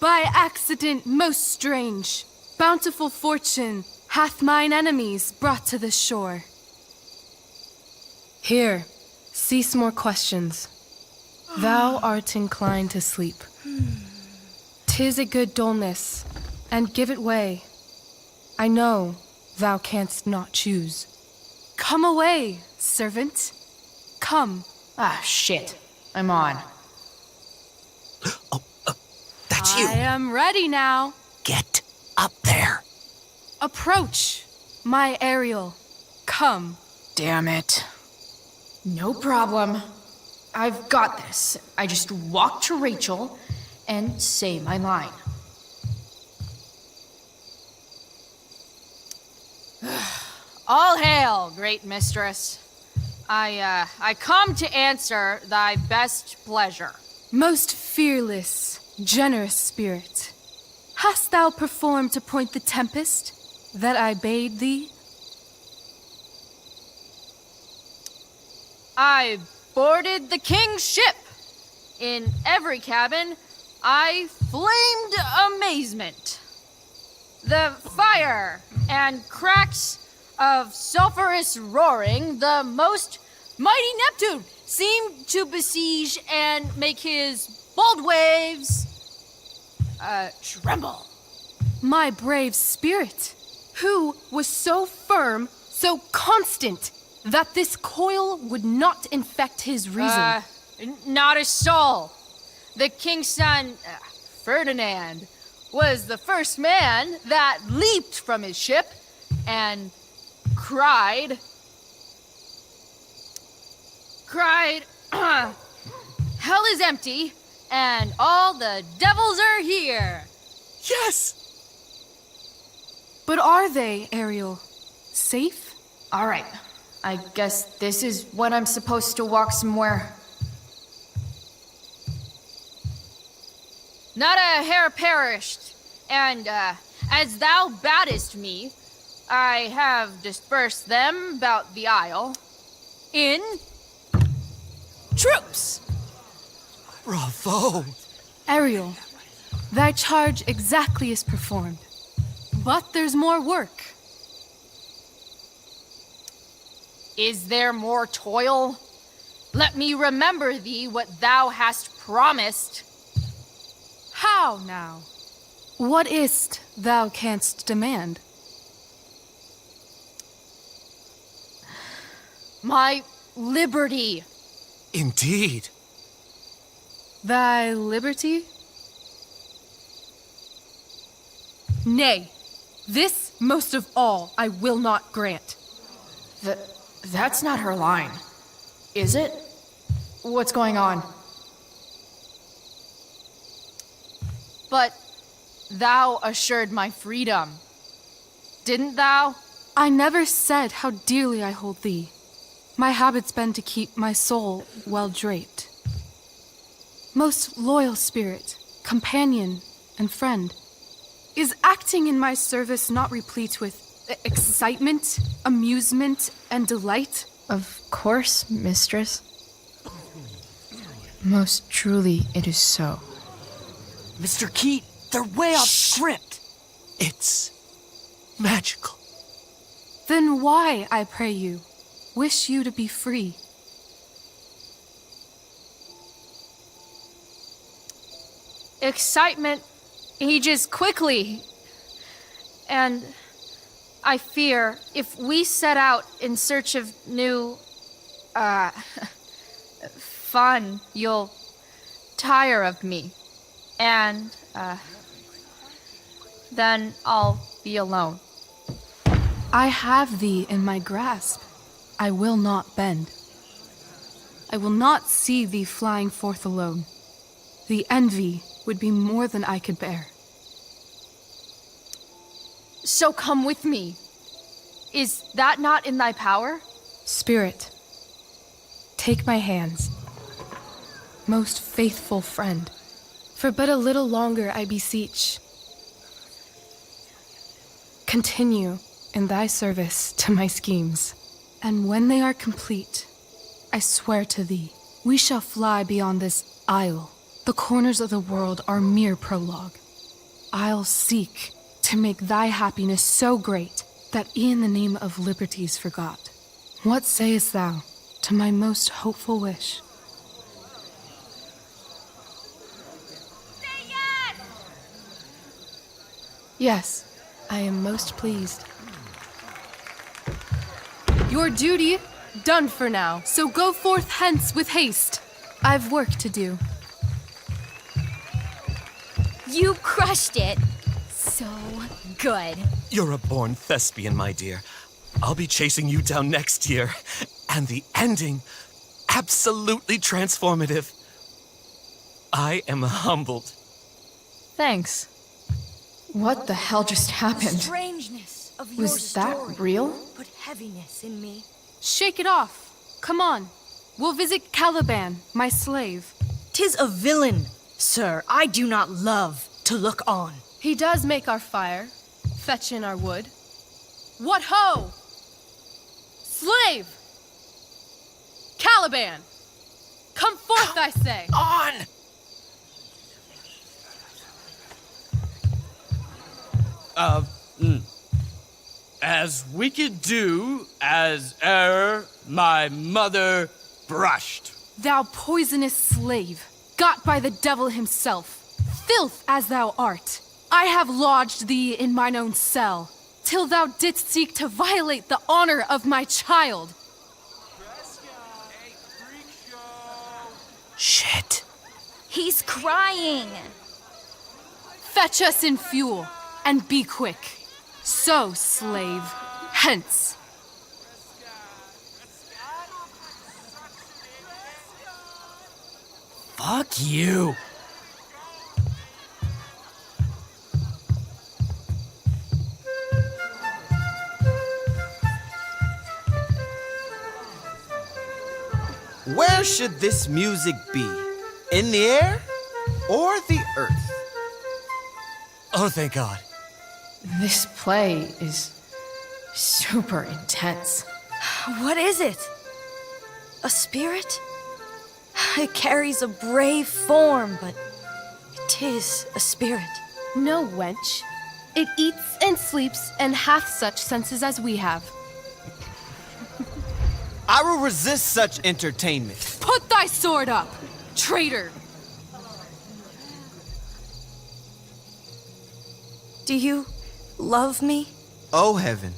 By accident most strange, bountiful fortune hath mine enemies brought to the shore. Here, cease more questions. Thou art inclined to sleep. 'Tis a good dullness, and give it way. I know thou canst not choose. Come away, servant. Come. Ah, shit. I'm on. That's you. I am ready now. Get up there. Approach, my Ariel. Come. Damn it. No problem. I've got this. I just walk to Rachel and say my line. All hail, great mistress. I come to answer thy best pleasure. Most fearless, generous spirit, hast thou performed to point the tempest that I bade thee? I boarded the king's ship. In every cabin, I flamed amazement. The fire and cracks of sulphurous roaring, the most mighty Neptune seemed to besiege and make his bold waves tremble. My brave spirit, who was so firm, so constant, that this coil would not infect his reason. Not a soul. The king's son, Ferdinand, was the first man that leaped from his ship and cried, hell is empty and all the devils are here. Yes! But are they, Ariel, safe? All right, I guess this is when I'm supposed to walk somewhere. Not a hair perished, and as thou badest me, I have dispersed them about the isle in troops. Bravo! Ariel, thy charge exactly is performed. But there's more work. Is there more toil? Let me remember thee what thou hast promised. How now? What is't thou canst demand? My liberty. Indeed. Thy liberty? Nay, this most of all I will not grant. That's not her line, is it? What's going on? But thou assured my freedom, didn't thou? I never said how dearly I hold thee. My habit's been to keep my soul well draped. Most loyal spirit, companion, and friend, is acting in my service not replete with excitement, amusement, and delight? Of course, mistress. Most truly it is so. Mr. Keat, they're way off script. It's magical. Then why, I pray you, wish you to be free? Excitement ages quickly. And I fear if we set out in search of new, fun, you'll tire of me. And, then I'll be alone. I have thee in my grasp. I will not bend. I will not see thee flying forth alone. The envy would be more than I could bear. So come with me. Is that not in thy power? Spirit, take my hands. Most faithful friend, for but a little longer I beseech. Continue in thy service to my schemes, and when they are complete, I swear to thee, we shall fly beyond this isle. The corners of the world are mere prologue. I'll seek to make thy happiness so great that e'en the name of liberty's forgot. What sayest thou to my most hopeful wish? Say yes! Yes, I am most pleased. Your duty done for now, so go forth hence with haste. I've work to do. You crushed it. So good. You're a born thespian, my dear. I'll be chasing you down next year. And the ending, absolutely transformative. I am humbled. Thanks. What the hell just happened? Strangeness of your Was that story real? put heaviness in me. Shake it off. Come on. We'll visit Caliban, my slave. 'Tis a villain, sir, I do not love to look on. He does make our fire, fetch in our wood. What ho! Slave! Caliban! Come forth, I say! On! As wicked do as e'er my mother brushed. Thou poisonous slave, got by the devil himself, filth as thou art, I have lodged thee in mine own cell, till thou didst seek to violate the honor of my child. Shit. He's crying. Fetch us in fuel, and be quick. So, slave, hence. Fuck you. Where should this music be? In the air or the earth? Oh, thank God. This play is super intense. What is it? A spirit? It carries a brave form, but it is a spirit. No, wench. It eats and sleeps and hath such senses as we have. I will resist such entertainment. Put thy sword up, traitor! Do you love me? O heaven,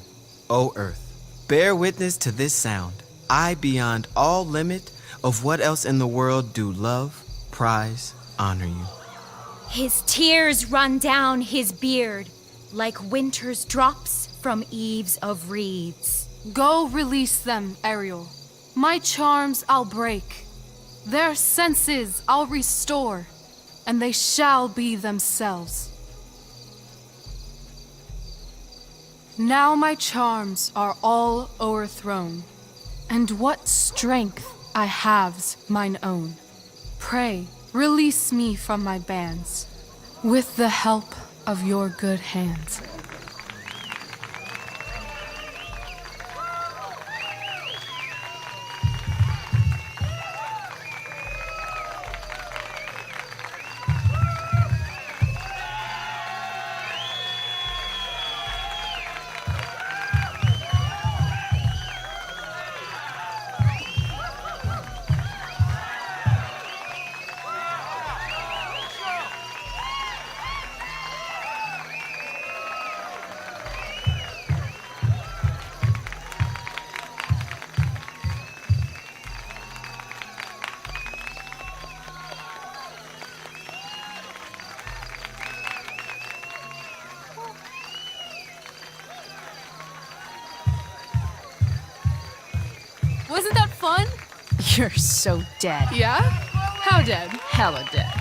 O earth, bear witness to this sound. I, beyond all limit of what else in the world, do love, prize, honor you. His tears run down his beard like winter's drops from eaves of reeds. Go release them, Ariel. My charms I'll break. Their senses I'll restore, and they shall be themselves. Now my charms are all o'erthrown, and what strength I have's mine own. Pray, release me from my bands, with the help of your good hands. Wasn't that fun? You're so dead. Yeah? How dead? Hella dead.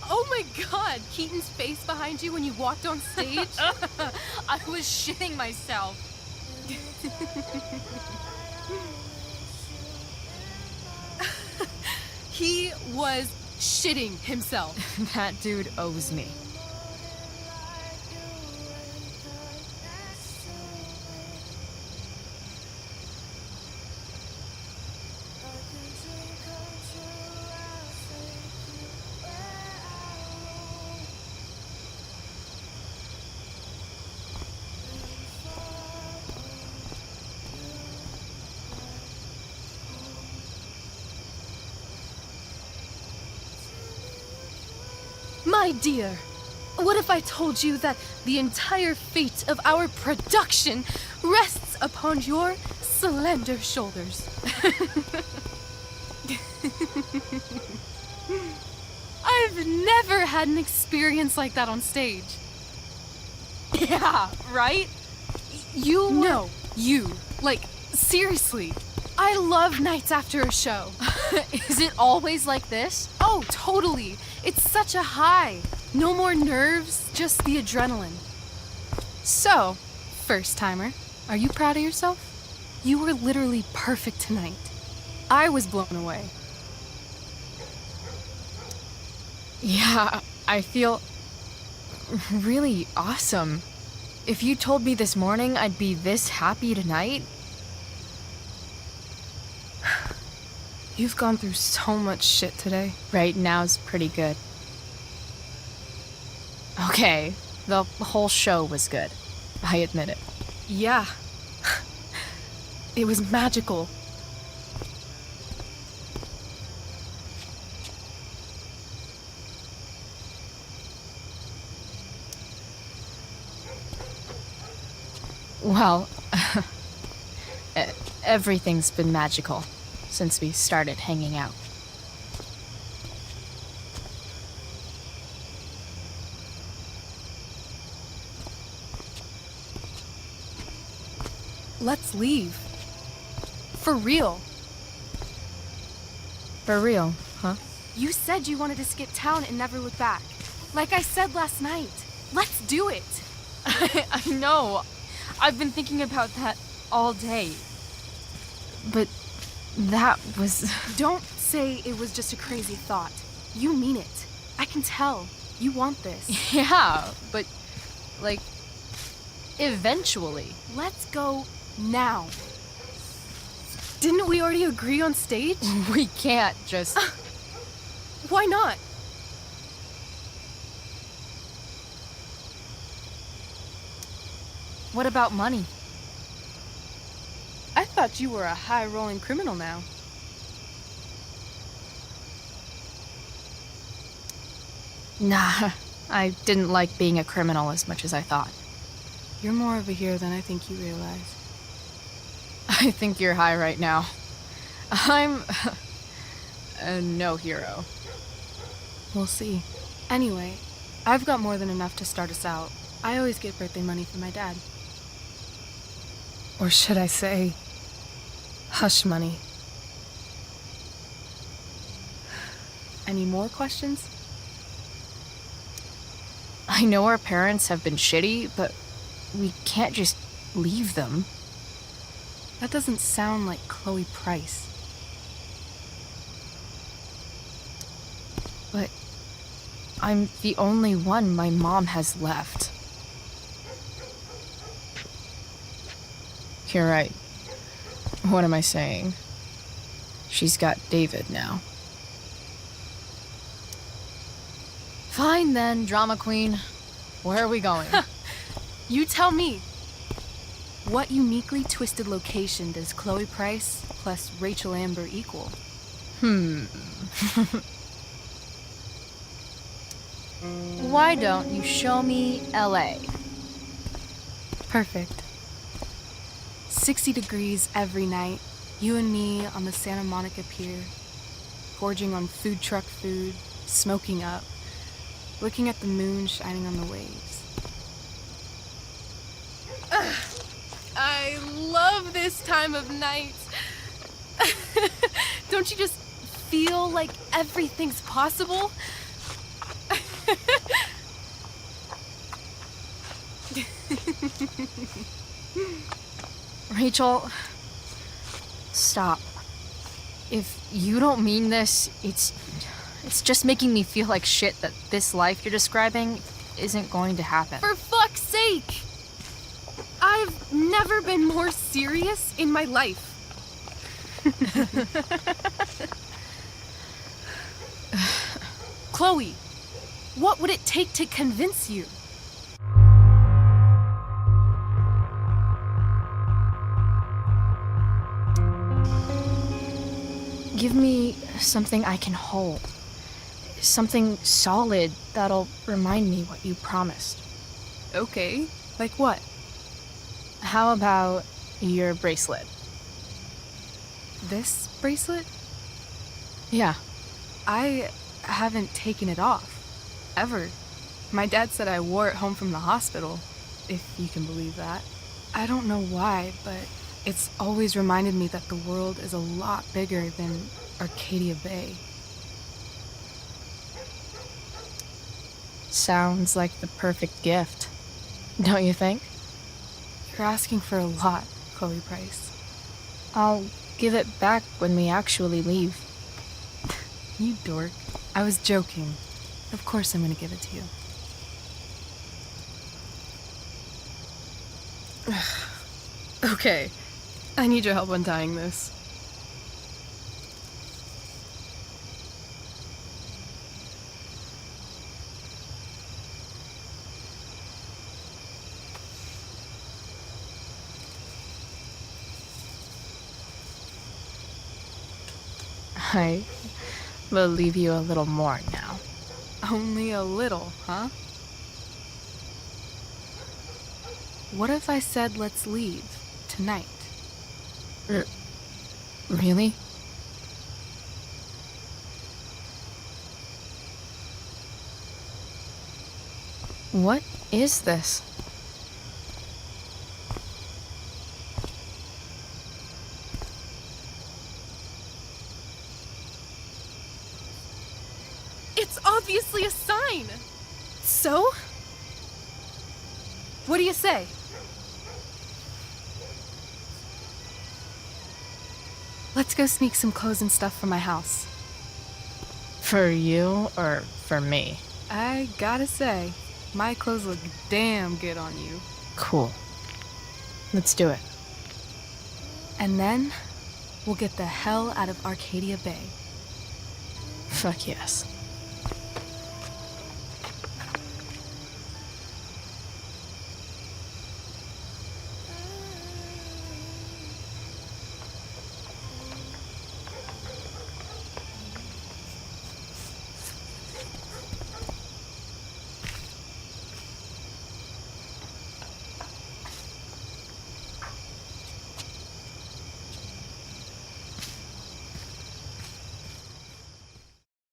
Oh my God, Keaton's face behind you when you walked on stage? I was shitting myself. He was shitting himself. That dude owes me. My dear, what if I told you that the entire fate of our production rests upon your slender shoulders? I've never had an experience like that on stage. Yeah, right? You? No, you. Like, seriously. I love nights after a show. Is it always like this? Oh, totally. It's such a high. No more nerves, just the adrenaline. So, first timer, are you proud of yourself? You were literally perfect tonight. I was blown away. Yeah, I feel really awesome. If you told me this morning I'd be this happy tonight. You've gone through so much shit today. Right now's pretty good. Okay, the whole show was good. I admit it. Yeah. It was magical. Well, everything's been magical since we started hanging out. Let's leave. For real. For real, huh? You said you wanted to skip town and never look back. Like I said last night. Let's do it. I know. I've been thinking about that all day. But that was... Don't say it was just a crazy thought. You mean it. I can tell. You want this. Yeah, but, like, eventually. Let's go now. Didn't we already agree on stage? We can't just... Why not? What about money? I thought you were a high-rolling criminal now. Nah, I didn't like being a criminal as much as I thought. You're more of a hero than I think you realize. I think you're high right now. I'm... no hero. We'll see. Anyway, I've got more than enough to start us out. I always get birthday money from my dad. Or should I say, hush money. Any more questions? I know our parents have been shitty, but we can't just leave them. That doesn't sound like Chloe Price. But I'm the only one my mom has left. You're right. What am I saying? She's got David now. Fine then, drama queen. Where are we going? You tell me. What uniquely twisted location does Chloe Price plus Rachel Amber equal? Why don't you show me LA? Perfect. 60 degrees every night. You and me on the Santa Monica Pier, gorging on food truck food, smoking up, looking at the moon shining on the waves. I love this time of night. Don't you just feel like everything's possible? Rachel, stop. If you don't mean this, it's just making me feel like shit that this life you're describing isn't going to happen. For fuck's sake! I've never been more serious in my life. Chloe, what would it take to convince you? Give me something I can hold. Something solid that'll remind me what you promised. Okay, like what? How about your bracelet? This bracelet? Yeah. I haven't taken it off. Ever. My dad said I wore it home from the hospital, if you can believe that. I don't know why, but it's always reminded me that the world is a lot bigger than Arcadia Bay. Sounds like the perfect gift, don't you think? You're asking for a lot, Chloe Price. I'll give it back when we actually leave. You dork. I was joking. Of course I'm gonna give it to you. Okay. I need your help untying this. I believe you a little more now. Only a little, huh? What if I said let's leave tonight? Really? What is this? It's obviously a sign! So? What do you say? Let's go sneak some clothes and stuff from my house. For you or for me? I gotta say, my clothes look damn good on you. Cool. Let's do it. And then, we'll get the hell out of Arcadia Bay. Fuck yes.